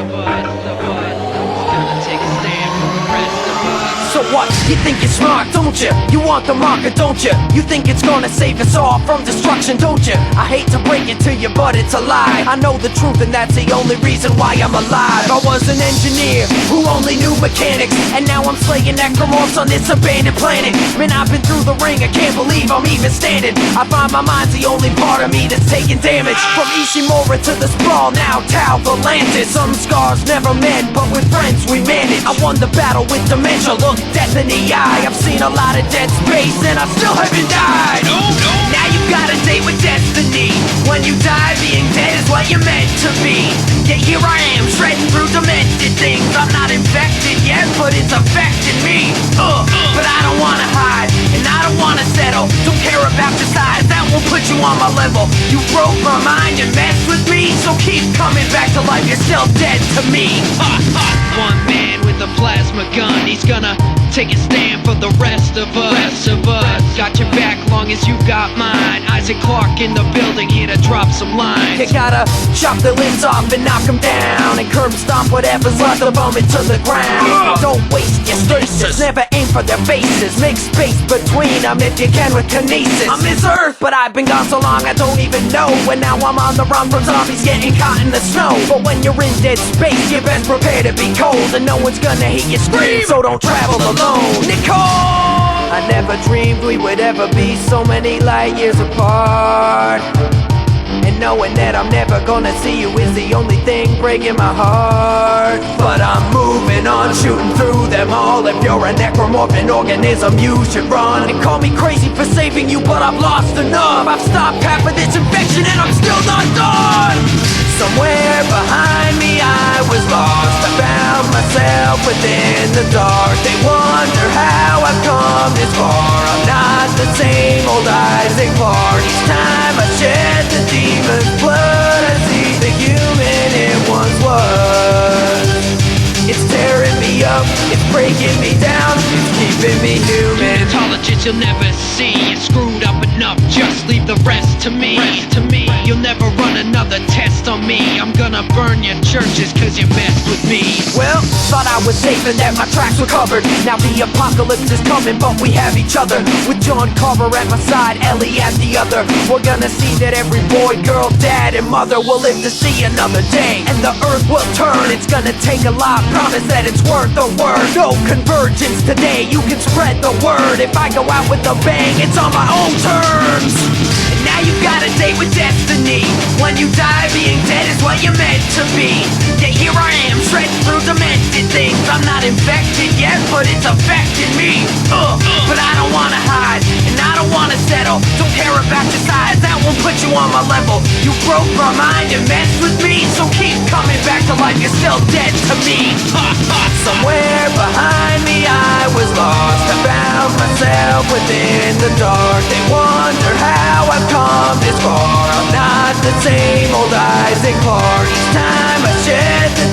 of us. It's gonna take a stand for the rest of us. So what? You think you're smart, don't you? You want the market, don't you? You think it's gonna save us all from destruction, don't you? I hate to break it to you, but it's a lie. I know the truth and that's the only reason why I'm alive. I was an engineer who only knew mechanics, and now I'm slaying necromorphs on this abandoned planet. Man, I've been through the ring, I can't believe I'm even standing. I find my mind's the only part of me that's taking damage. From Ishimura to the sprawl, now Tau Volantis. Some scars never mend, but with friends we manage. I won the battle with dementia, look death in the eye. I've seen a lot of dead space and I still haven't died. Now you got a date with destiny. When you die, being dead is what you're meant to be. Yet here I am, shredding through demented things. I'm not infected yet, but it's affecting me. But I don't wanna hide, and I don't wanna settle. Don't care about your size, that won't put you on my level. You broke my mind and messed with me, so keep coming back to life, you're still dead to me. One man with a plasma gun, he's gonna take a stand for the rest of us. Got your back long as you got mine. Isaac Clarke in the building, here to drop some lines. You gotta chop the limbs off and knock them down, and curb stomp whatever's left of them into the ground. Don't waste your stasis, never aim for their faces. Make space between them if you can with kinesis. I miss Earth, but I've been gone so long I don't even know. And now I'm on the run from zombies getting caught in the snow. But when you're in dead space, you best prepare to be cold, and no one's gonna hear you scream, so don't travel alone. Nicole! I never dreamed we would ever be so many light years apart. And knowing that I'm never gonna see you is the only thing breaking my heart. But I'm moving on, shooting through them all. If you're a necromorphin organism, you should run. And call me crazy for saving you, but I've lost enough. I've stopped half of this infection and I'm still not done. Somewhere behind me I was lost. I found myself within the dark. They wonder how I've come this far. I'm not the same old Isaac Clarke. Each time I shed the demon's blood, I see the human it once was. It's tearing me up, it's breaking me down, it's keeping me human. Unitologist you'll never see, you're screwed up enough, just leave the rest to me. You'll never run another test on me. I'm gonna burn your churches cause you messed with me. Well, thought I was safe and that my tracks were covered. Now the apocalypse is coming, but we have each other. With John Carver at my side, Ellie at the other. We're gonna see that every boy, girl, dad, and mother will live to see another day. And the earth will turn, it's gonna take a lot. Promise that it's worth the word. No convergence today, you can spread the word. If I go out with a bang, it's on my own terms. And now you got a date with destiny. When you die, being dead is what you're meant to be. Yet here I am, shredding through demented things. I'm not infected yet, but it's affecting me. But I don't wanna hide, and I don't wanna settle. Don't care about your size, that won't put you on my level. You broke my mind and messed with me, so keep coming back to life, you're still dead to me. Somewhere behind me I was lost. I found myself within the dark. They wonder how I've come this far. I'm not the same old Isaac Clarke. Each time I shed the